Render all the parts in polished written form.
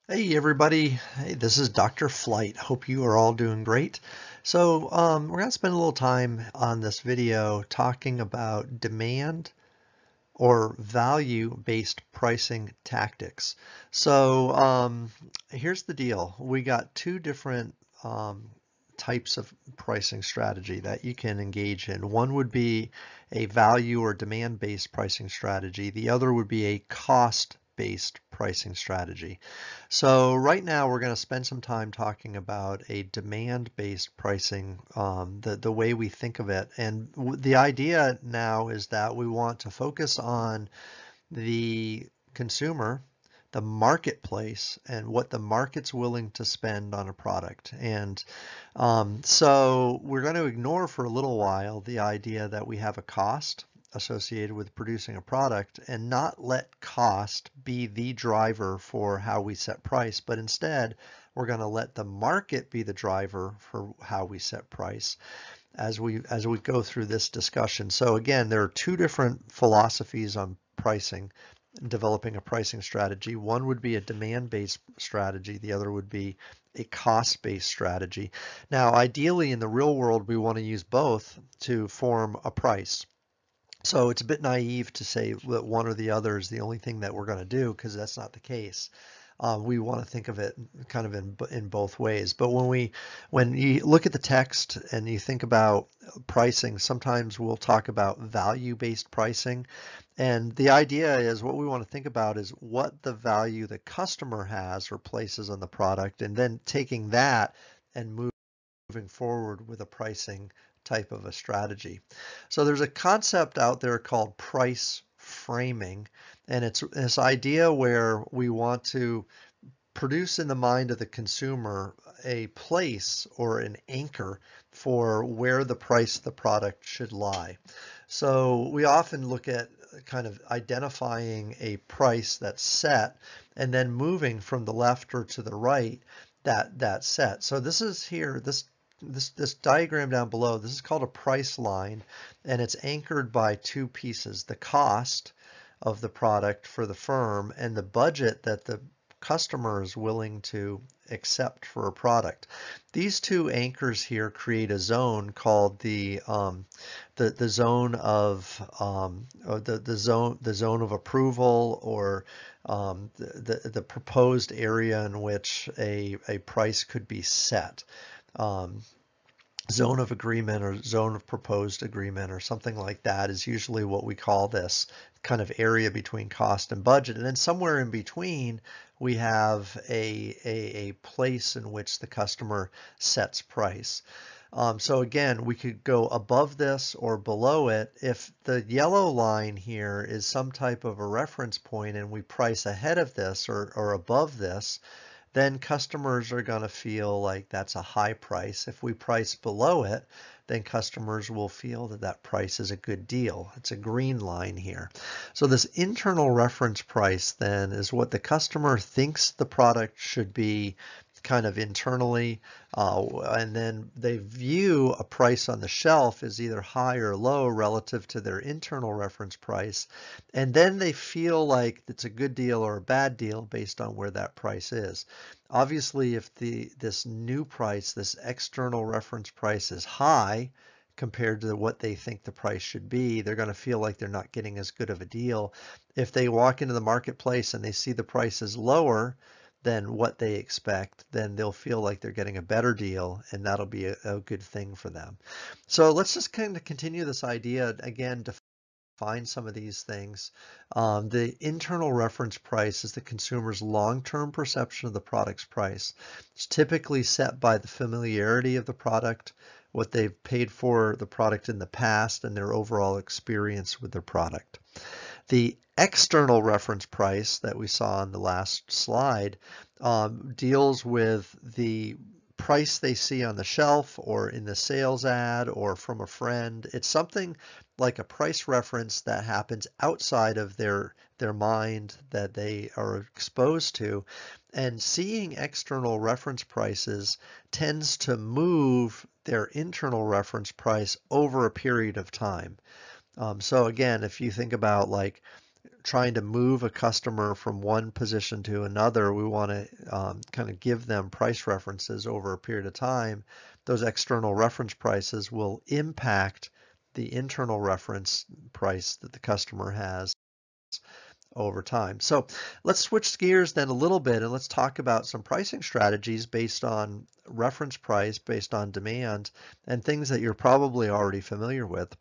Hey everybody, hey, this is Dr. Flight. Hope you are all doing great. We're going to spend a little time on this video talking about demand or value-based pricing tactics. Here's the deal. We got two different um, types of pricing strategy that you can engage in. One would be a value or demand-based pricing strategy. The other would be a cost-based pricing strategy. So right now we're going to spend some time talking about a demand-based pricing, the way we think of it. And the idea now is that we want to focus on the consumer, the marketplace, and what the market's willing to spend on a product. So we're going to ignore for a little while the idea that we have a cost associated with producing a product and not let cost be the driver for how we set price, but instead we're going to let the market be the driver for how we set price as we go through this discussion. So again, there are two different philosophies on pricing, developing a pricing strategy. One would be a demand-based strategy, the other would be a cost-based strategy. Now, ideally in the real world, we want to use both to form a price. So it's a bit naive to say that one or the other is the only thing that we're going to do because that's not the case. We want to think of it kind of in both ways. But when you look at the text and you think about pricing, sometimes we'll talk about value-based pricing. And the idea is what we want to think about is what the value the customer has or places on the product, and then taking that and moving forward with a pricing type of a strategy. So there's a concept out there called price framing, and it's this idea where we want to produce in the mind of the consumer a place or an anchor for where the price of the product should lie. So we often look at kind of identifying a price that's set and then moving from the left or to the right that set. So this is here, this diagram down below, this is called a price line, and it's anchored by two pieces, the cost of the product for the firm and the budget that the customer is willing to accept for a product. These two anchors here create a zone called the zone of the zone of approval, or the proposed area in which a price could be set. Um, Zone of agreement or zone of proposed agreement or something like that is usually what we call this kind of area between cost and budget. And then somewhere in between, we have a place in which the customer sets price. So again, we could go above this or below it. If the yellow line here is some type of a reference point and we price ahead of this or above this, then customers are going to feel like that's a high price. If we price below it, then customers will feel that that price is a good deal. It's a green line here. So this internal reference price then is what the customer thinks the product should be kind of internally, and then they view a price on the shelf as either high or low relative to their internal reference price, and then they feel like it's a good deal or a bad deal based on where that price is. Obviously, if this new price, this external reference price is high compared to what they think the price should be, they're going to feel like they're not getting as good of a deal. If they walk into the marketplace and they see the price is lower than what they expect, then they'll feel like they're getting a better deal, and that'll be a good thing for them. So let's just kind of continue this idea again, define some of these things. The internal reference price is the consumer's long-term perception of the product's price. It's typically set by the familiarity of the product, what they've paid for the product in the past, and their overall experience with their product. The external reference price that we saw on the last slide deals with the price they see on the shelf or in the sales ad or from a friend. It's something like a price reference that happens outside of their mind that they are exposed to. And seeing external reference prices tends to move their internal reference price over a period of time. So again, if you think about like trying to move a customer from one position to another, we want to kind of give them price references over a period of time. Those external reference prices will impact the internal reference price that the customer has over time. So let's switch gears then a little bit and let's talk about some pricing strategies based on reference price, based on demand, and things that you're probably already familiar with.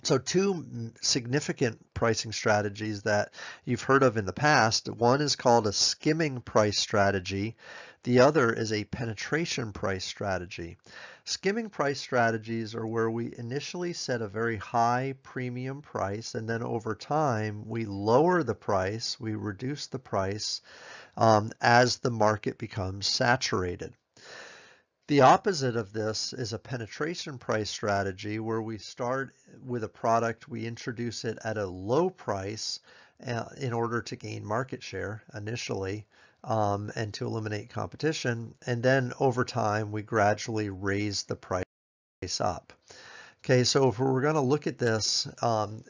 So two significant pricing strategies that you've heard of in the past. One is called a skimming price strategy. The other is a penetration price strategy. Skimming price strategies are where we initially set a very high premium price, and then over time we lower the price, we reduce the price as the market becomes saturated. The opposite of this is a penetration price strategy where we start with a product, we introduce it at a low price in order to gain market share initially and to eliminate competition. And then over time, we gradually raise the price up. Okay, so if we're going to look at this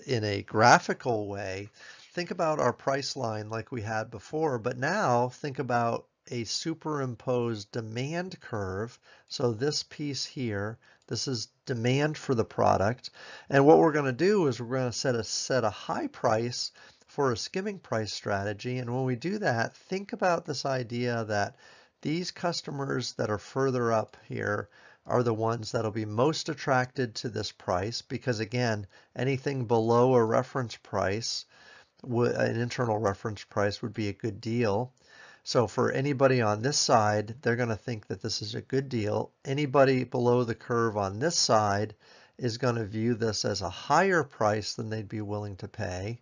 in a graphical way, think about our price line like we had before, but now think about a superimposed demand curve. So this piece here, this is demand for the product. And what we're going to do is we're going to set a high price for a skimming price strategy. And when we do that, think about this idea that these customers that are further up here are the ones that'll be most attracted to this price, because again, anything below a reference price, an internal reference price, would be a good deal. So for anybody on this side, they're going to think that this is a good deal. Anybody below the curve on this side is going to view this as a higher price than they'd be willing to pay,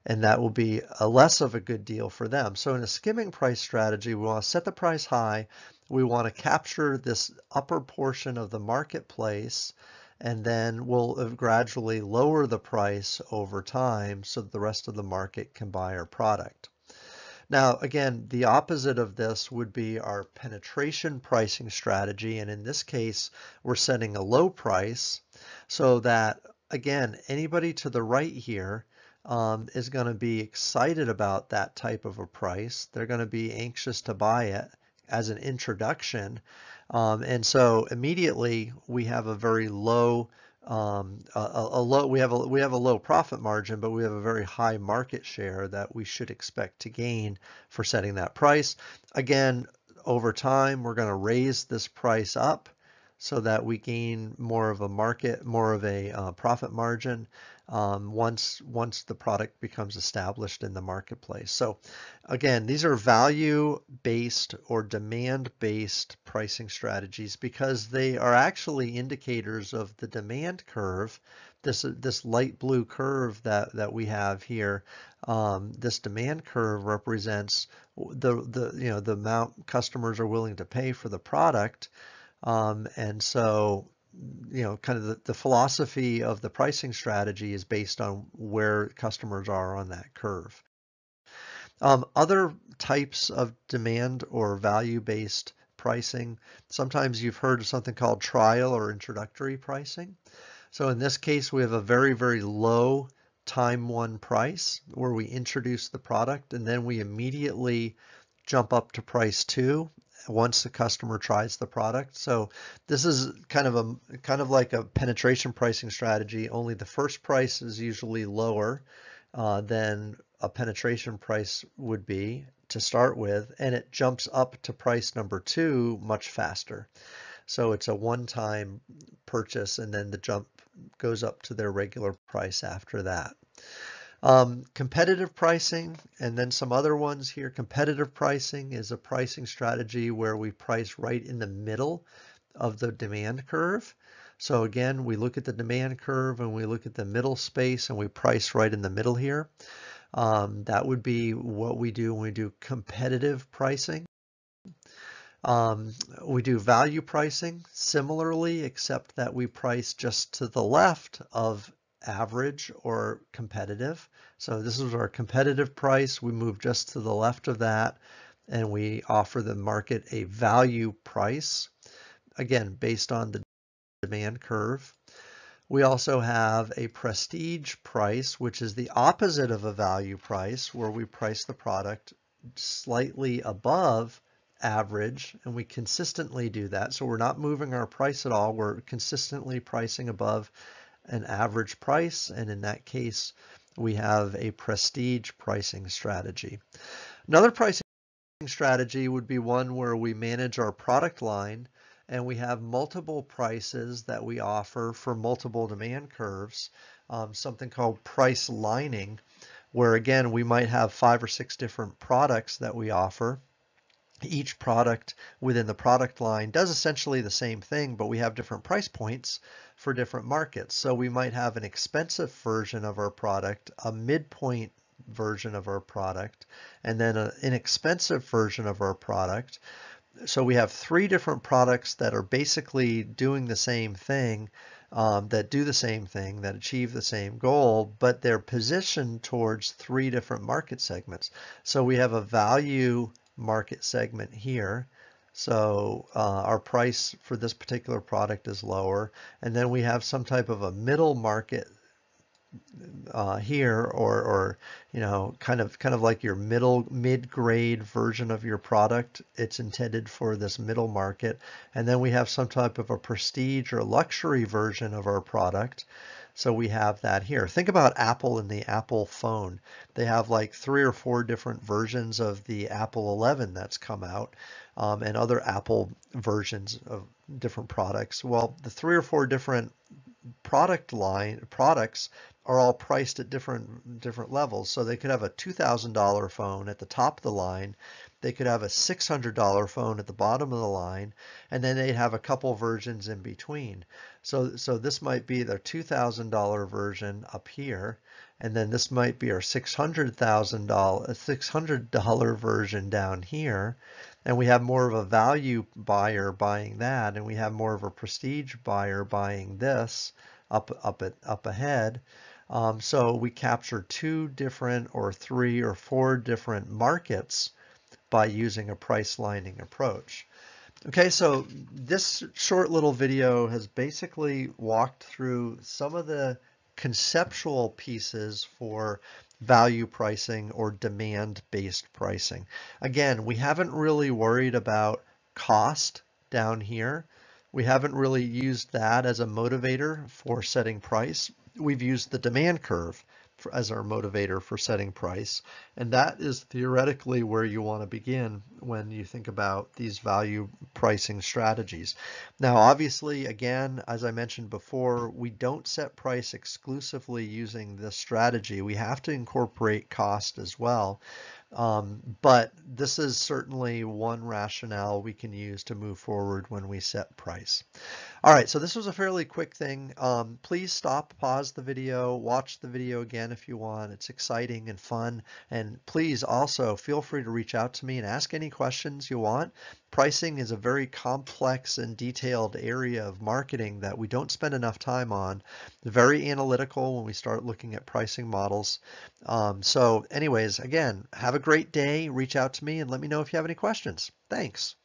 and that will be a less of a good deal for them. So in a skimming price strategy, we want to set the price high. We want to capture this upper portion of the marketplace, and then we'll gradually lower the price over time so that the rest of the market can buy our product. Now, again, the opposite of this would be our penetration pricing strategy. And in this case, we're setting a low price so that, again, anybody to the right here is going to be excited about that type of a price. They're going to be anxious to buy it as an introduction. And so immediately we have a very low we have a low profit margin, but we have a very high market share that we should expect to gain for setting that price. Again, over time, we're going to raise this price up so that we gain more of a profit margin once the product becomes established in the marketplace. So again, these are value-based or demand-based pricing strategies because they are actually indicators of the demand curve. This light blue curve that we have here, this demand curve represents the amount customers are willing to pay for the product. And so, kind of the philosophy of the pricing strategy is based on where customers are on that curve. Other types of demand or value-based pricing, sometimes you've heard of something called trial or introductory pricing. So in this case, we have a very, very low time one price where we introduce the product and then we immediately jump up to price 2 once the customer tries the product. So this is kind of like a penetration pricing strategy, only the first price is usually lower than a penetration price would be to start with, and it jumps up to price number 2 much faster. So it's a one-time purchase and then the jump goes up to their regular price after that. Competitive pricing, and then some other ones here. Competitive pricing is a pricing strategy where we price right in the middle of the demand curve. So again, we look at the demand curve and we look at the middle space and we price right in the middle here. That would be what we do when we do competitive pricing. We do value pricing similarly, except that we price just to the left of average or competitive. So this is our competitive price. We move just to the left of that and we offer the market a value price, again, based on the demand curve. We also have a prestige price, which is the opposite of a value price, where we price the product slightly above average, and we consistently do that. So we're not moving our price at all. We're consistently pricing above an average price, and in that case, we have a prestige pricing strategy. Another pricing strategy would be one where we manage our product line and we have multiple prices that we offer for multiple demand curves, something called price lining, where again we might have 5 or 6 different products that we offer. Each product within the product line does essentially the same thing, but we have different price points for different markets. So we might have an expensive version of our product, a midpoint version of our product, and then an inexpensive version of our product. So we have 3 different products that are basically doing the same thing, that do the same thing, that achieve the same goal, but they're positioned towards 3 different market segments. So we have a value market segment here. So our price for this particular product is lower. And then we have some type of a middle market here, or you know, kind of like your mid-grade version of your product. It's intended for this middle market. And then we have some type of a prestige or luxury version of our product. So we have that here. Think about Apple and the Apple phone. They have like 3 or 4 different versions of the Apple 11 that's come out, and other Apple versions of different products. Well, the 3 or 4 different products are all priced at different levels. So they could have a $2,000 phone at the top of the line. They could have a $600 phone at the bottom of the line, and then they'd have a couple versions in between. So this might be their $2,000 version up here, and then this might be our $600 version down here. And we have more of a value buyer buying that, and we have more of a prestige buyer buying this up ahead. So we capture 2 different or 3 or 4 different markets by using a price lining approach. Okay, so this short little video has basically walked through some of the conceptual pieces for value pricing or demand-based pricing. Again, we haven't really worried about cost down here. We haven't really used that as a motivator for setting price. We've used the demand curve as our motivator for setting price, and that is theoretically where you want to begin when you think about these value pricing strategies. Now, obviously, again, as I mentioned before, we don't set price exclusively using this strategy. We have to incorporate cost as well. But this is certainly one rationale we can use to move forward when we set price. All right, so this was a fairly quick thing. Please stop, pause the video, watch the video again if you want. It's exciting and fun. And please also feel free to reach out to me and ask any questions you want. Pricing is a very complex and detailed area of marketing that we don't spend enough time on. Very analytical when we start looking at pricing models. So anyways, again, have a great day. Reach out to me and let me know if you have any questions. Thanks.